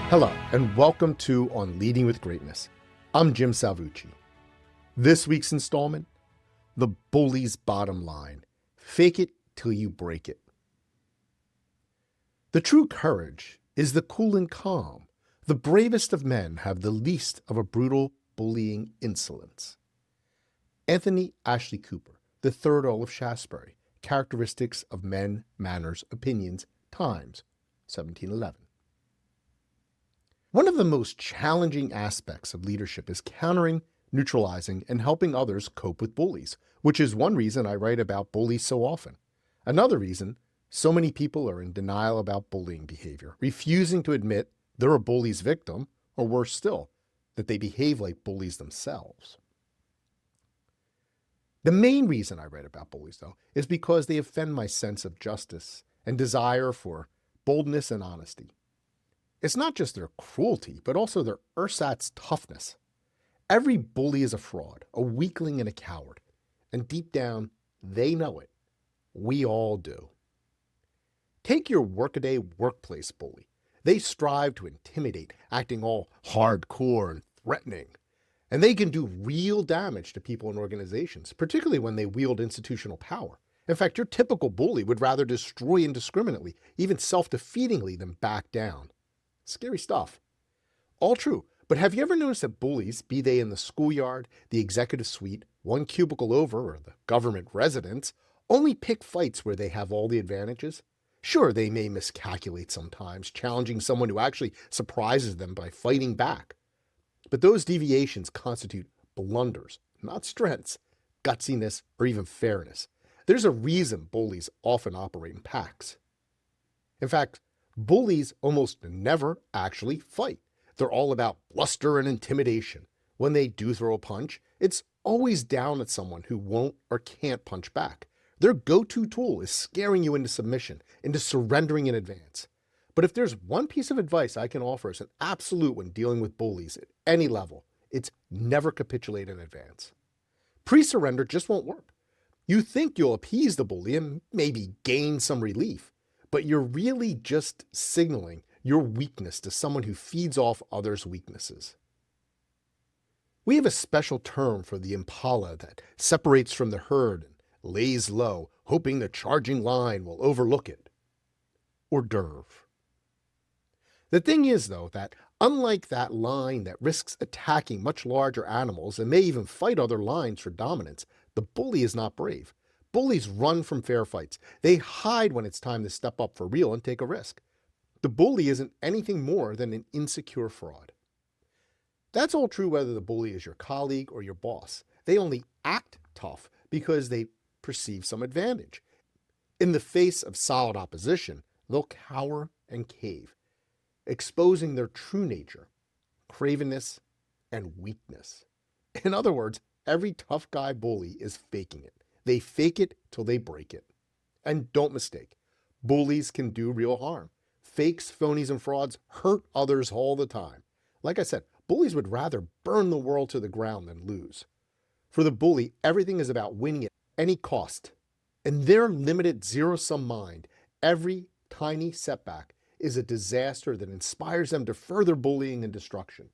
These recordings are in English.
Hello, and welcome to On Leading with Greatness. I'm Jim Salvucci. This week's installment, the bully's bottom line. Fake it till you break it. The true courage is the cool and calm. The bravest of men have the least of a brutal, bullying insolence. Anthony Ashley Cooper, the third Earl of Shaftesbury, Characteristics of Men, Manners, Opinions, Times, 1711. One of the most challenging aspects of leadership is countering, neutralizing, and helping others cope with bullies, which is one reason I write about bullies so often. Another reason, so many people are in denial about bullying behavior, refusing to admit they're a bully's victim, or worse still, that they behave like bullies themselves. The main reason I write about bullies, though, is because they offend my sense of justice and desire for boldness and honesty. It's not just their cruelty, but also their ersatz toughness. Every bully is a fraud, a weakling, and a coward. And deep down, they know it. We all do. Take your workaday workplace bully. They strive to intimidate, acting all hardcore and threatening. And they can do real damage to people and organizations, particularly when they wield institutional power. In fact, your typical bully would rather destroy indiscriminately, even self-defeatingly, than back down. Scary stuff. All true, but have you ever noticed that bullies, be they in the schoolyard, the executive suite, one cubicle over, or the government residence, only pick fights where they have all the advantages? Sure, they may miscalculate sometimes, challenging someone who actually surprises them by fighting back. But those deviations constitute blunders, not strengths, gutsiness, or even fairness. There's a reason bullies often operate in packs. In fact, bullies almost never actually fight. They're all about bluster and intimidation. When they do throw a punch, it's always down at someone who won't or can't punch back. Their go-to tool is scaring you into submission, into surrendering in advance. But if there's one piece of advice I can offer as an absolute when dealing with bullies at any level, it's never capitulate in advance. Pre-surrender just won't work. You think you'll appease the bully and maybe gain some relief, but you're really just signaling your weakness to someone who feeds off others' weaknesses. We have a special term for the impala that separates from the herd and lays low, hoping the charging line will overlook it. Hors d'oeuvre. The thing is, though, that unlike that line that risks attacking much larger animals and may even fight other lines for dominance, the bully is not brave. Bullies run from fair fights. They hide when it's time to step up for real and take a risk. The bully isn't anything more than an insecure fraud. That's all true whether the bully is your colleague or your boss. They only act tough because they perceive some advantage. In the face of solid opposition, they'll cower and cave, exposing their true nature, cravenness, and weakness. In other words, every tough guy bully is faking it. They fake it till they break it. And don't mistake, bullies can do real harm. Fakes, phonies, and frauds hurt others all the time. Like I said, bullies would rather burn the world to the ground than lose. For the bully, everything is about winning at any cost. In their limited zero-sum mind, every tiny setback is a disaster that inspires them to further bullying and destruction.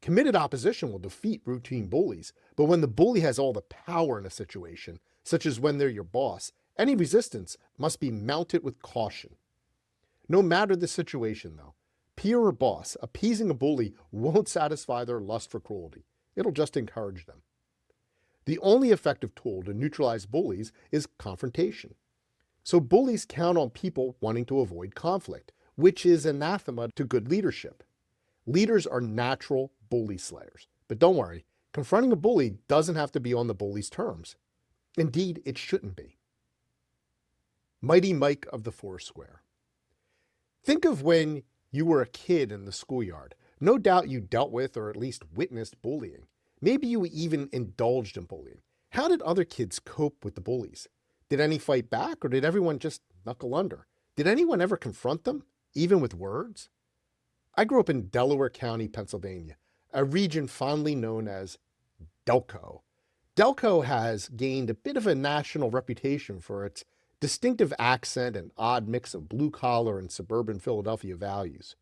Committed opposition will defeat routine bullies, but when the bully has all the power in a situation, such as when they're your boss, any resistance must be mounted with caution. No matter the situation, though, peer or boss, appeasing a bully won't satisfy their lust for cruelty. It'll just encourage them. The only effective tool to neutralize bullies is confrontation. So bullies count on people wanting to avoid conflict, which is anathema to good leadership. Leaders are natural bully slayers. But don't worry, confronting a bully doesn't have to be on the bully's terms. Indeed, it shouldn't be. Mighty Mike of the Foursquare. Think of when you were a kid in the schoolyard. No doubt you dealt with or at least witnessed bullying. Maybe you even indulged in bullying. How did other kids cope with the bullies? Did any fight back, or did everyone just knuckle under? Did anyone ever confront them, even with words? I grew up in Delaware County, Pennsylvania, a region fondly known as Delco. Delco has gained a bit of a national reputation for its distinctive accent and odd mix of blue-collar and suburban Philadelphia values.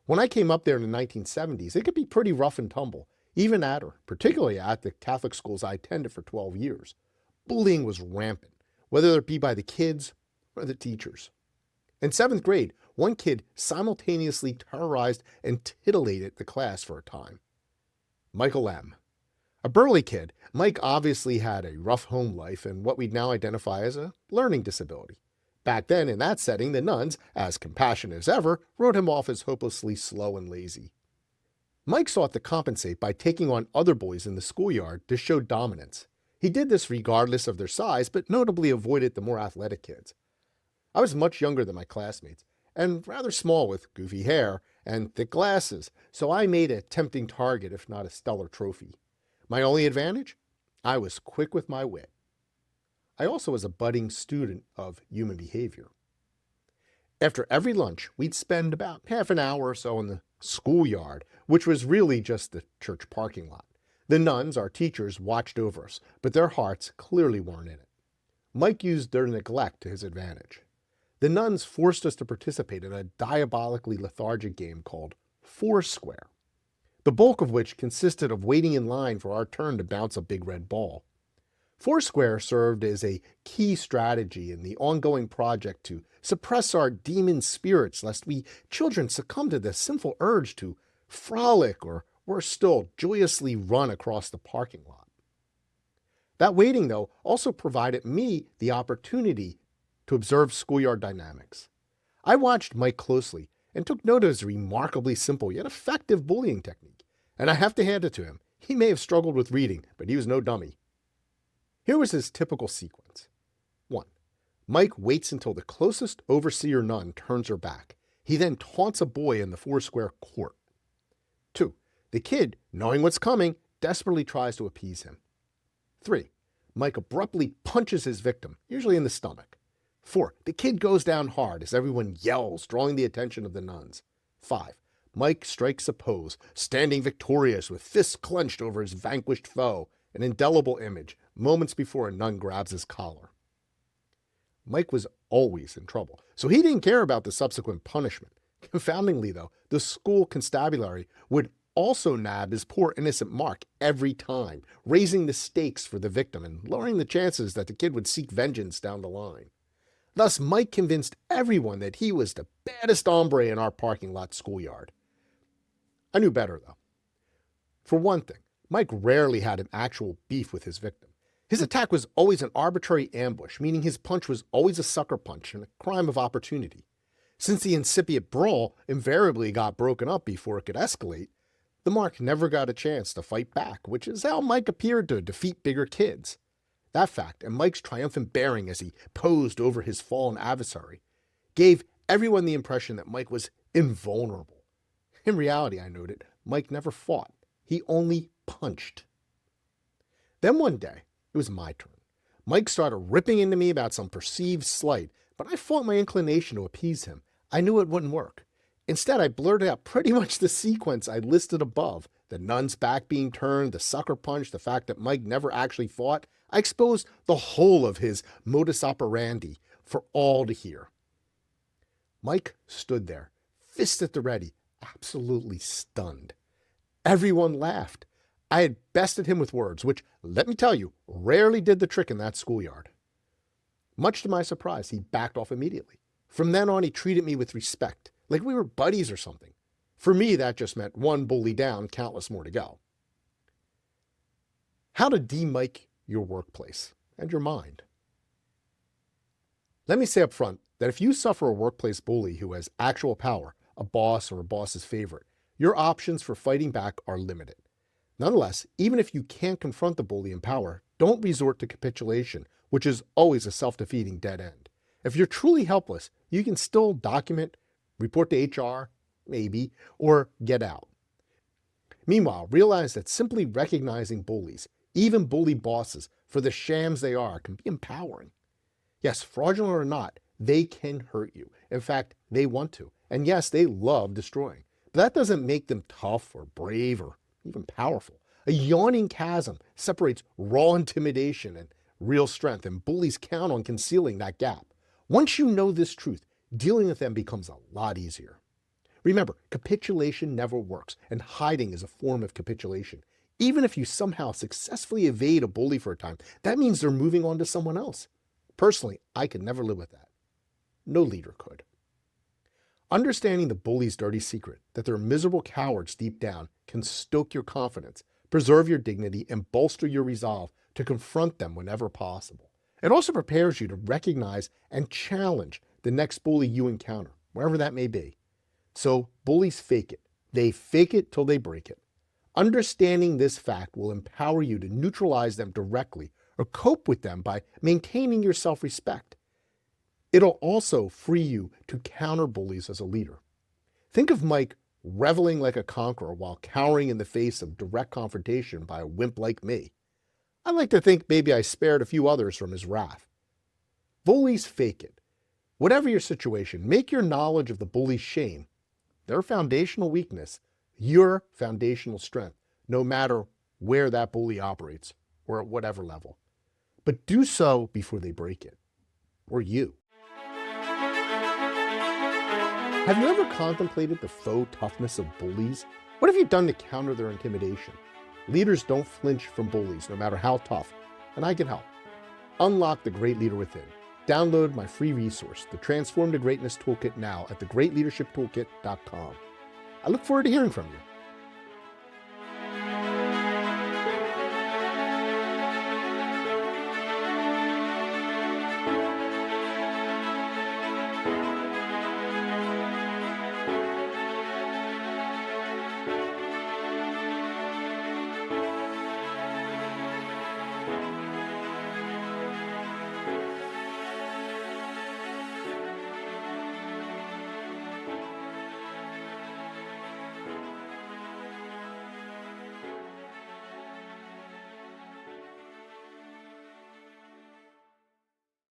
When I came up there in the 1970s, it could be pretty rough and tumble, even at or particularly at the Catholic schools I attended for 12 years. Bullying was rampant, whether it be by the kids or the teachers. In 7th grade, one kid simultaneously terrorized and titillated the class for a time. Michael M. A burly kid, Mike obviously had a rough home life and what we'd now identify as a learning disability. Back then, in that setting, the nuns, as compassionate as ever, wrote him off as hopelessly slow and lazy. Mike sought to compensate by taking on other boys in the schoolyard to show dominance. He did this regardless of their size, but notably avoided the more athletic kids. I was much younger than my classmates, and rather small with goofy hair and thick glasses, so I made a tempting target if not a stellar trophy. My only advantage? I was quick with my wit. I also was a budding student of human behavior. After every lunch, we'd spend about half an hour or so in the schoolyard, which was really just the church parking lot. The nuns, our teachers, watched over us, but their hearts clearly weren't in it. Mike used their neglect to his advantage. The nuns forced us to participate in a diabolically lethargic game called Foursquare, the bulk of which consisted of waiting in line for our turn to bounce a big red ball. Foursquare served as a key strategy in the ongoing project to suppress our demon spirits lest we children succumb to the sinful urge to frolic or, worse still, joyously run across the parking lot. That waiting, though, also provided me the opportunity to observe schoolyard dynamics. I watched Mike closely and took note of his remarkably simple yet effective bullying technique, and I have to hand it to him. He may have struggled with reading, but he was no dummy. Here was his typical sequence. 1. Mike waits until the closest overseer nun turns her back. He then taunts a boy in the Foursquare court. 2. The kid, knowing what's coming, desperately tries to appease him. 3. Mike abruptly punches his victim, usually in the stomach. 4. The kid goes down hard as everyone yells, drawing the attention of the nuns. 5. Mike strikes a pose, standing victorious with fists clenched over his vanquished foe, an indelible image, moments before a nun grabs his collar. Mike was always in trouble, so he didn't care about the subsequent punishment. Confoundingly, though, the school constabulary would also nab his poor innocent Mark every time, raising the stakes for the victim and lowering the chances that the kid would seek vengeance down the line. Thus, Mike convinced everyone that he was the baddest hombre in our parking lot schoolyard. I knew better, though. For one thing, Mike rarely had an actual beef with his victim. His attack was always an arbitrary ambush, meaning his punch was always a sucker punch and a crime of opportunity. Since the incipient brawl invariably got broken up before it could escalate, the Mark never got a chance to fight back, which is how Mike appeared to defeat bigger kids. That fact, and Mike's triumphant bearing as he posed over his fallen adversary, gave everyone the impression that Mike was invulnerable. In reality, I noted, Mike never fought. He only punched. Then one day, it was my turn. Mike started ripping into me about some perceived slight, but I fought my inclination to appease him. I knew it wouldn't work. Instead, I blurted out pretty much the sequence I listed above. The nun's back being turned, the sucker punch, the fact that Mike never actually fought. I exposed the whole of his modus operandi for all to hear. Mike stood there, fist at the ready, absolutely stunned. Everyone laughed. I had bested him with words, which, let me tell you, rarely did the trick in that schoolyard. Much to my surprise, he backed off immediately. From then on, he treated me with respect, like we were buddies or something. For me, that just meant one bully down, countless more to go. How to de-Mike your workplace and your mind. Let me say up front that if you suffer a workplace bully who has actual power, a boss or a boss's favorite, your options for fighting back are limited. Nonetheless, even if you can't confront the bully in power, don't resort to capitulation, which is always a self-defeating dead end. If you're truly helpless, you can still document, report to HR, maybe, or get out. Meanwhile, realize that simply recognizing bullies, even bully bosses, for the shams they are, can be empowering. Yes, fraudulent or not, they can hurt you. In fact, they want to. And yes, they love destroying. But that doesn't make them tough or brave or even powerful. A yawning chasm separates raw intimidation and real strength, and bullies count on concealing that gap. Once you know this truth, dealing with them becomes a lot easier. Remember, capitulation never works, and hiding is a form of capitulation. Even if you somehow successfully evade a bully for a time, that means they're moving on to someone else. Personally, I could never live with that. No leader could. Understanding the bully's dirty secret, that they're miserable cowards deep down, can stoke your confidence, preserve your dignity, and bolster your resolve to confront them whenever possible. It also prepares you to recognize and challenge the next bully you encounter, wherever that may be. So bullies fake it. They fake it till they break it. Understanding this fact will empower you to neutralize them directly or cope with them by maintaining your self-respect. It'll also free you to counter bullies as a leader. Think of Mike reveling like a conqueror while cowering in the face of direct confrontation by a wimp like me. I like to think maybe I spared a few others from his wrath. Bullies fake it. Whatever your situation, make your knowledge of the bully's shame, their foundational weakness, your foundational strength, no matter where that bully operates or at whatever level. But do so before they break it, or you. Have you ever contemplated the faux toughness of bullies? What have you done to counter their intimidation? Leaders don't flinch from bullies, no matter how tough, and I can help. Unlock the great leader within. Download my free resource, the Transform to Greatness Toolkit, now at thegreatleadershiptoolkit.com. I look forward to hearing from you.